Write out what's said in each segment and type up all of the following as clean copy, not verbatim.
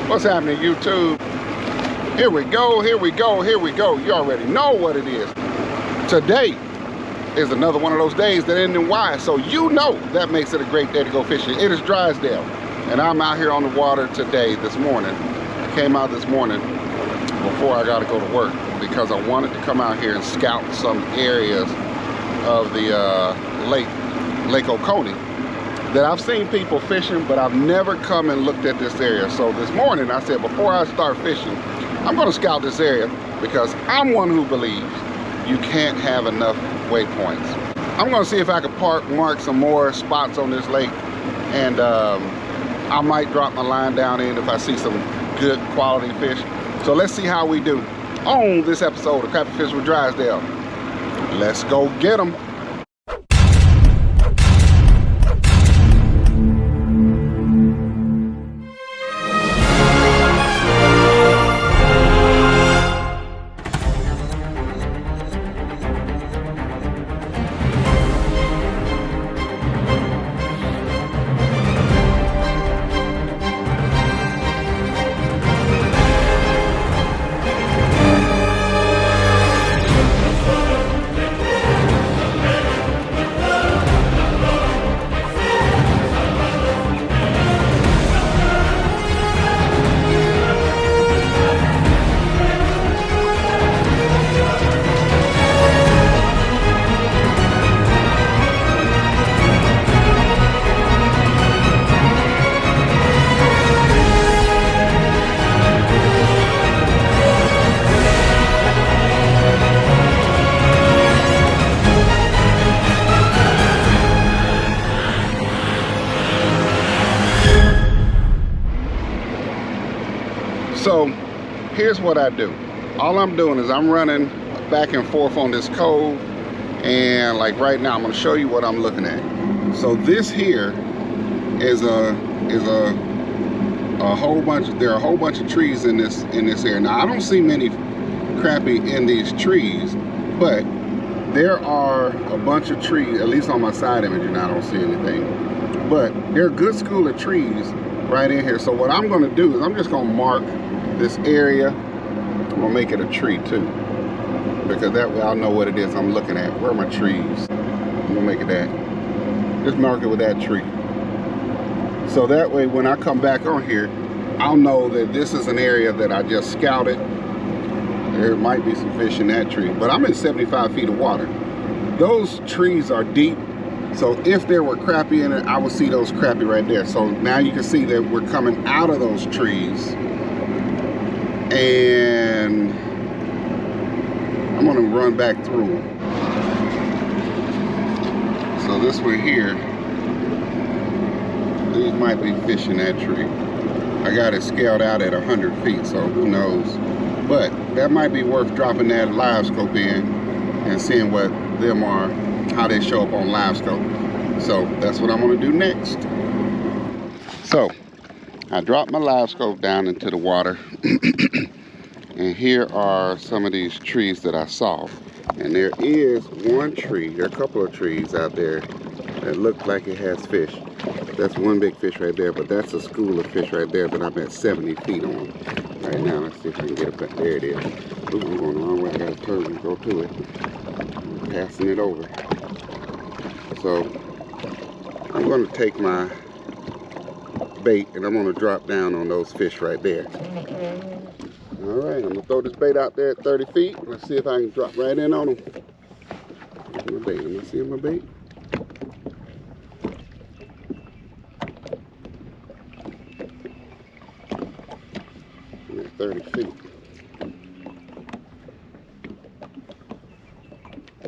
What's happening, YouTube? Here we go, here we go, here we go. You already know what it is. Today is another one of those days that end in Y, so you know that makes it a great day to go fishing. It is Drysdale, and I'm out here on the water today, this morning. I came out this morning before I got to go to work because I wanted to come out here and scout some areas of the Lake Oconee that I've seen people fishing, but I've never come and looked at this area. So this morning I said, before I start fishing, I'm going to scout this area because I'm one who believes you can't have enough waypoints. I'm going to see if I can mark some more spots on this lake, and I might drop my line down in if I see some good quality fish. So let's see how we do on this episode of Crappie Fish with Drysdale. Let's go get them. So here's what I do. All I'm doing is I'm running back and forth on this cove, and like right now I'm going to show you what I'm looking at. So this here is a whole bunch. There are a whole bunch of trees in this area. Now I don't see many crappie in these trees, but there are a bunch of trees, at least on my side image, and I don't see anything. But there are a good school of trees right in here. So what I'm going to do is I'm just going to mark this area. I'm going to make it a tree too, because that way I'll know what it is I'm looking at. Where are my trees? I'm going to make it that. Just mark it with that tree. So that way when I come back on here, I'll know that this is an area that I just scouted. There might be some fish in that tree, but I'm in 75 feet of water. Those trees are deep. So if there were crappie in it, I would see those crappie right there. So now you can see that we're coming out of those trees, and I'm gonna run back through them. So this one here, these might be fish in that tree. I got it scaled out at 100 feet, so who knows. But that might be worth dropping that Livescope in and seeing what them are, how they show up on Livescope. So that's what I'm going to do next. So I dropped my Livescope down into the water, and here are some of these trees that I saw. And there is one tree, there are a couple of trees out there that look like it has fish. That's one big fish right there, but that's a school of fish right there that I'm at 70 feet on right now. Let's see if I can get it back. There it is. Ooh, I'm going the wrong way. I gotta turn and go to it. I'm passing it over. So I'm going to take my bait and I'm going to drop down on those fish right there. All right, I'm going to throw this bait out there at 30 feet. Let's see if I can drop right in on them. Here's my bait. Am I seeing my bait? I'm at 30 feet.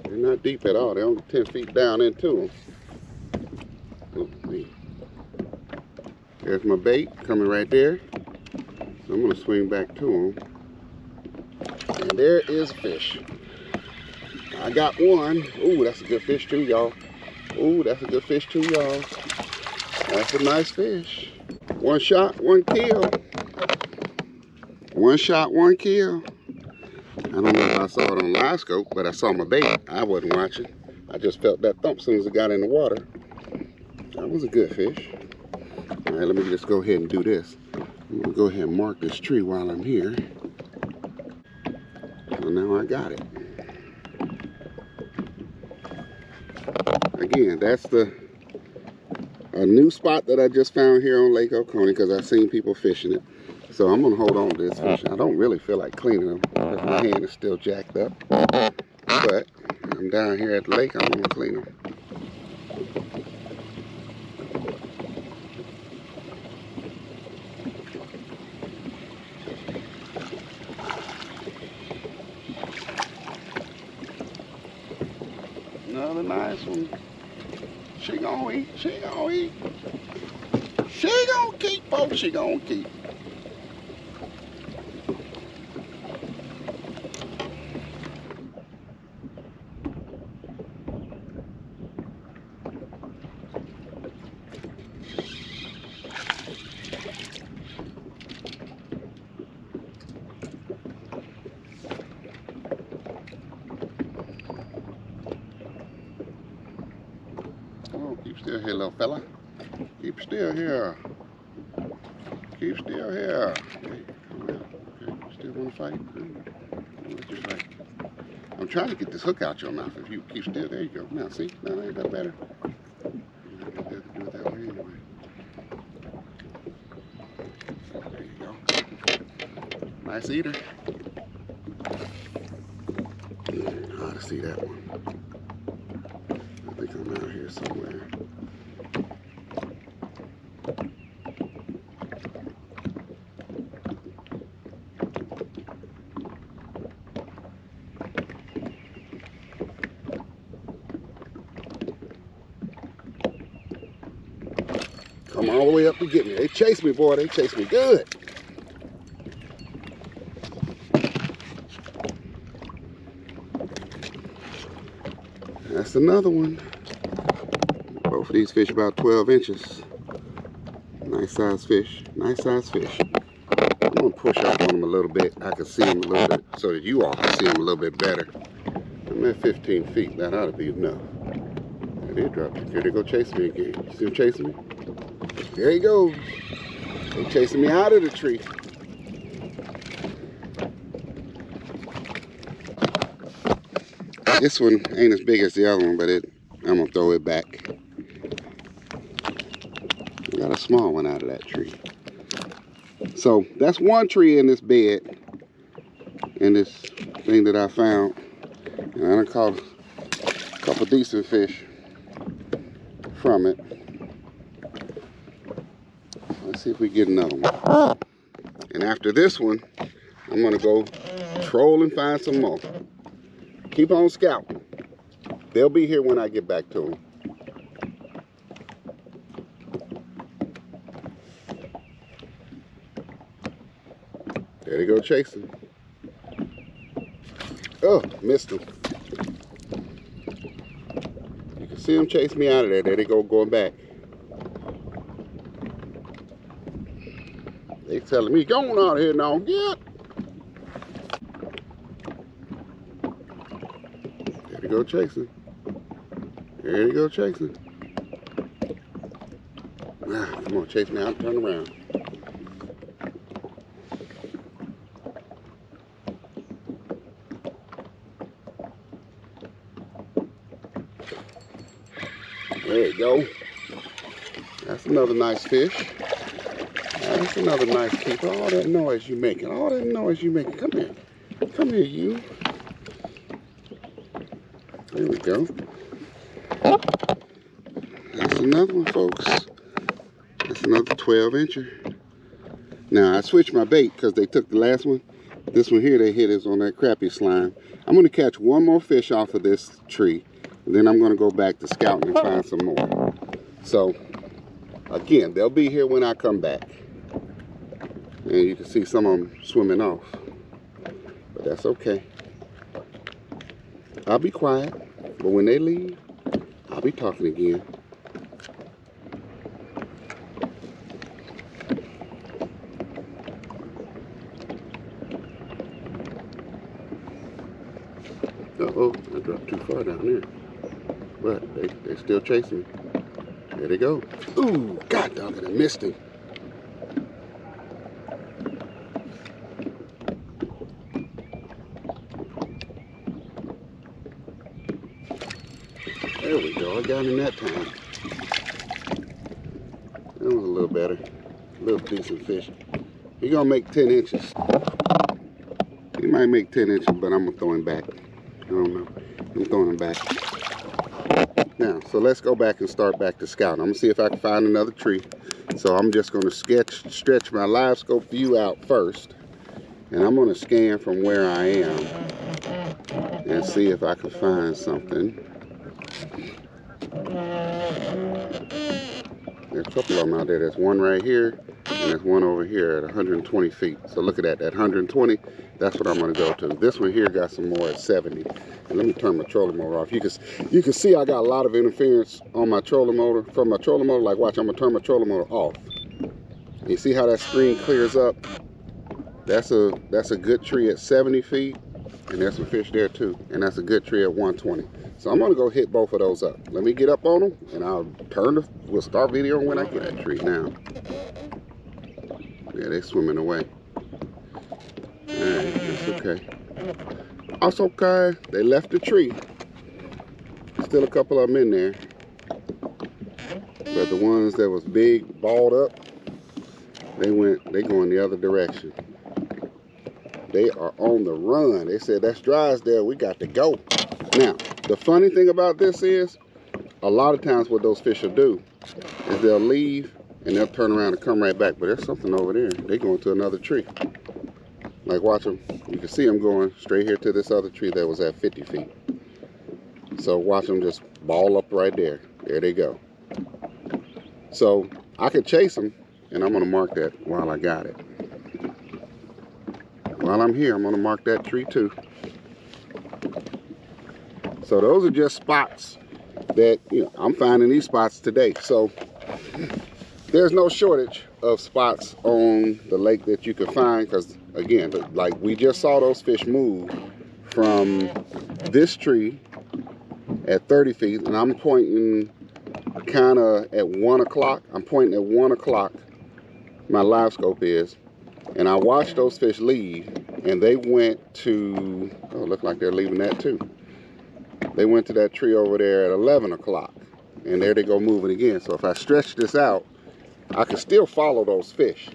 They're not deep at all. They're only 10 feet down into them. Oh, man. There's my bait coming right there. So I'm going to swing back to them. And there is fish. I got one. Ooh, that's a good fish too, y'all. Ooh, that's a good fish too, y'all. That's a nice fish. One shot, one kill. One shot, one kill. I don't know if I saw it on Livescope, but I saw my bait. I wasn't watching. I just felt that thump as soon as it got in the water. That was a good fish. All right, let me just go ahead and do this. I'm gonna go ahead and mark this tree while I'm here. So now I got it. Again, that's a new spot that I just found here on Lake Oconee because I've seen people fishing it. So I'm gonna hold on to this fish. I don't really feel like cleaning them because my hand is still jacked up. But I'm down here at the lake, I'm gonna clean them. Another nice one. She gonna eat, she gonna eat. She gonna keep, folks, she gonna keep. Keep still here, little fella. Keep still here. Keep still here. Okay, come out. Okay, still want to fight? I'll let you fight. I'm trying to get this hook out your mouth. If you keep still, there you go. Now, see? Now, ain't that better? You have to do it that way anyway. There you go. Nice eater. I ought to see that one. I think I'm out here somewhere. Come all the way up to get me. They chase me, boy. They chase me good. That's another one. Both of these fish about 12 inches. Nice size fish. Nice size fish. I'm going to push up on them a little bit. I can see them a little bit so that you all can see them a little bit better. I'm at 15 feet. That ought to be enough. There they dropped it. Here they go chasing me again. You see them chasing me? There he goes. They're chasing me out of the tree. This one ain't as big as the other one, but I'm gonna throw it back. Got a small one out of that tree. So that's one tree in this bed, in this thing that I found. And I caught a couple decent fish from it. Let's see if we get another one. And after this one, I'm gonna go troll and find some more. Keep on scouting. They'll be here when I get back to them. There they go chasing. Oh, missed them. You can see them chase me out of there. There they go, going back. They telling me, go on out of here now, get. There they go chasing. There they go chasing. Ah, come on, chase me out, turn around. There you go. That's another nice fish. That's another nice keeper. All that noise you making. All that noise you making. Come here. Come here, you. There we go. That's another one, folks. That's another 12-incher. Now, I switched my bait because they took the last one. This one here, they hit us on that crappie slime. I'm going to catch one more fish off of this tree. And then I'm going to go back to scouting and find some more. So, again, they'll be here when I come back. And you can see some of them swimming off. But that's okay. I'll be quiet. But when they leave, I'll be talking again. Uh-oh, I dropped too far down there. But they still chasing me. There they go. Ooh, God dog it, I missed him. There we go. I got him that time. That was a little better. A little decent fish. He gonna make 10 inches. He might make 10 inches, but I'm gonna throw him back. I don't know. I'm throwing him back. Now, so let's go back and start back to scouting. I'm gonna see if I can find another tree. So I'm just gonna stretch my Livescope view out first. And I'm gonna scan from where I am and see if I can find something. There's a couple of them out there. There's one right here, and there's one over here at 120 feet. So look at that, that 120, that's what I'm gonna go to. This one here got some more at 70. And let me turn my trolling motor off. You can see I got a lot of interference on my trolling motor, from my trolling motor. Like watch, I'm gonna turn my trolling motor off. You see how that screen clears up? That's a good tree at 70 feet, and there's some fish there too. And that's a good tree at 120. So I'm gonna go hit both of those up. Let me get up on them, and we'll start videoing when I get that tree now. Yeah, they swimming away. All right, that's okay. That's okay. They left the tree. Still a couple of them in there. But the ones that was big, balled up, they going the other direction. They are on the run. They said, that's Drysdale, we got to go. Now, the funny thing about this is, a lot of times what those fish will do is they'll leave and they'll turn around and come right back. But there's something over there. They going to another tree. Like watch them. You can see them going straight here to this other tree that was at 50 feet. So watch them just ball up right there. There they go. So I could chase them, and I'm going to mark that while I got it. While I'm here, I'm going to mark that tree too. So those are just spots that, I'm finding these spots today. So there's no shortage of spots on the lake that you can find, because again, like we just saw those fish move from this tree at 30 feet, and I'm pointing kind of at 1 o'clock. I'm pointing at 1 o'clock, my Livescope is, and I watched those fish leave, and they went to, oh, look like they're leaving that too. They went to that tree over there at 11 o'clock, and there they go moving again. So if I stretch this out, I can still follow those fish.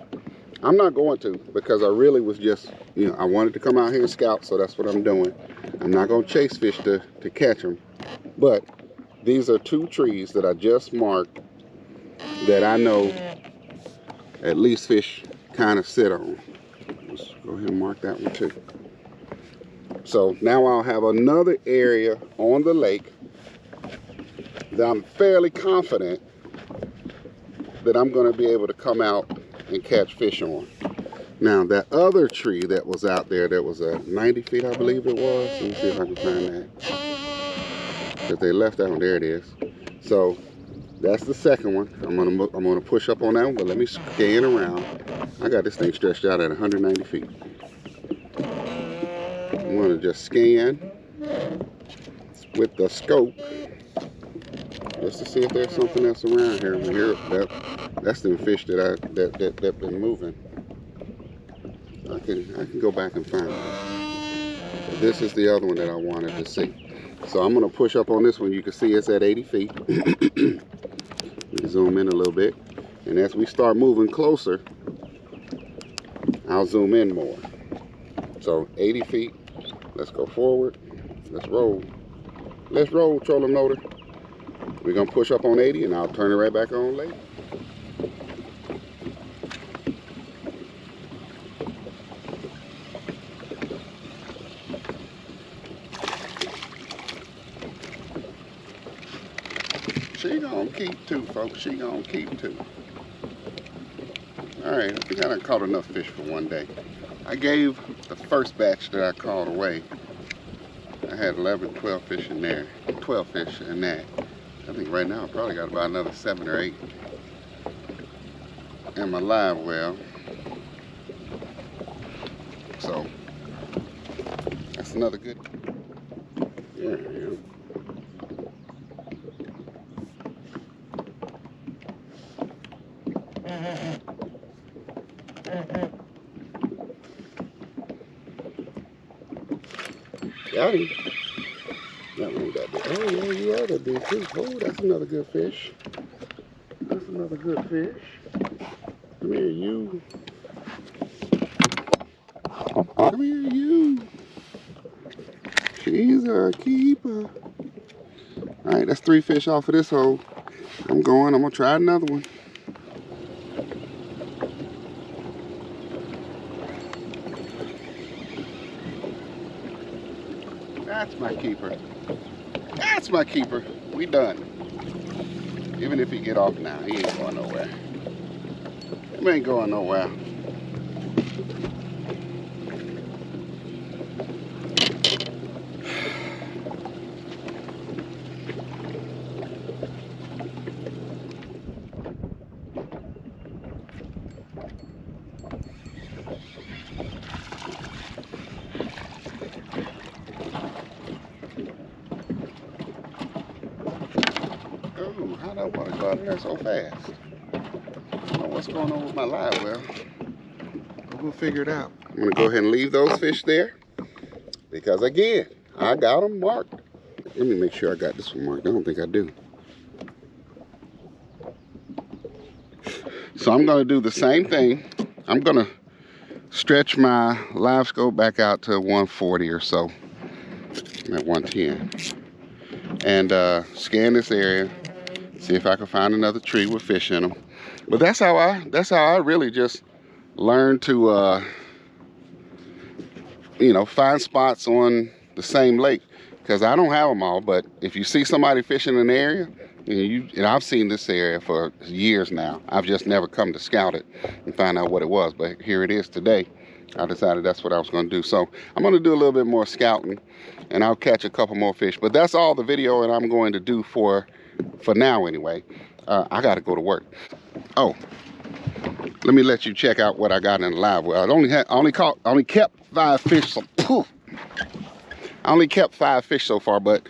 I'm not going to, because I really was just, I wanted to come out here and scout, so that's what I'm doing. I'm not going to chase fish to catch them. But these are 2 trees that I just marked that I know at least fish kind of sit on. Let's go ahead and mark that one too. So now I'll have another area on the lake that I'm fairly confident that I'm going to be able to come out and catch fish on. Now that other tree that was out there that was at 90 feet, I believe it was. Let me see if I can find that. Because they left that one. There it is. So that's the second one. I'm gonna push up on that one, but let me scan around. I got this thing stretched out at 190 feet. I'm gonna just scan with the scope just to see if there's something else around here. That's the fish that been moving. I can go back and find it. But this is the other one that I wanted to see. So I'm gonna push up on this one. You can see it's at 80 feet. Zoom in a little bit, and as we start moving closer, I'll zoom in more. So 80 feet. Let's go forward. Let's roll. Let's roll, trolling motor. We're gonna push up on 80, and I'll turn it right back on later. She gonna keep 2, folks. She gonna keep 2. All right, I think I done caught enough fish for one day. I gave the first batch that I caught away. I had 11, 12 fish in there. 12 fish in that. I think right now I probably got about another 7 or 8 in my live well. So that's another good. Yeah. Got him. That one ain't that big. Oh, yeah, you are that big too. Oh, that's another good fish. That's another good fish. Come here, you. Come here, you. She's a keeper. All right, that's 3 fish off of this hole. I'm gonna try another one. That's my keeper. That's my keeper. We done. Even if he get off now, he ain't going nowhere. He ain't going nowhere. Oh, how that water go out of there so fast? I don't know what's going on with my live well. But we'll figure it out. I'm gonna go ahead and leave those fish there because again, I got them marked. Let me make sure I got this one marked. I don't think I do. So I'm gonna do the same thing. I'm gonna stretch my Livescope back out to 140 or so. I'm at 110. And scan this area, see if I can find another tree with fish in them. But that's how I really just learned to you know, find spots on the same lake, because I don't have them all. But if you see somebody fishing in an area, and I've seen this area for years now, I've just never come to scout it and find out what it was. But here it is today. I decided that's what I was going to do. So I'm going to do a little bit more scouting, and I'll catch a couple more fish. But that's all the video that I'm going to do for now anyway. I got to go to work. Oh, let me let you check out what I got in the live well. I only kept 5 fish. So, poof. I only kept 5 fish so far, but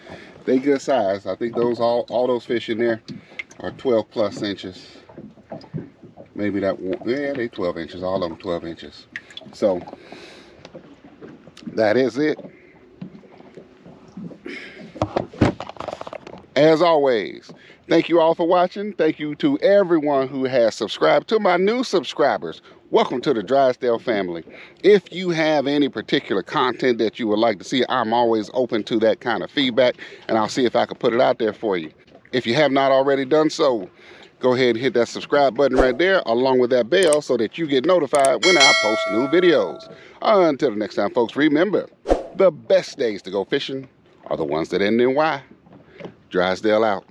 they good size. I think those all those fish in there are 12 plus inches. Maybe that one, yeah, they 12 inches. All of them 12 inches. So that is it. As always, thank you all for watching. Thank you to everyone who has subscribed. To my new subscribers, welcome to the Drysdale family. If you have any particular content that you would like to see, I'm always open to that kind of feedback, and I'll see if I can put it out there for you. If you have not already done so, go ahead and hit that subscribe button right there, along with that bell, so that you get notified when I post new videos. Until the next time, folks, remember, the best days to go fishing are the ones that end in Y. Drysdale out.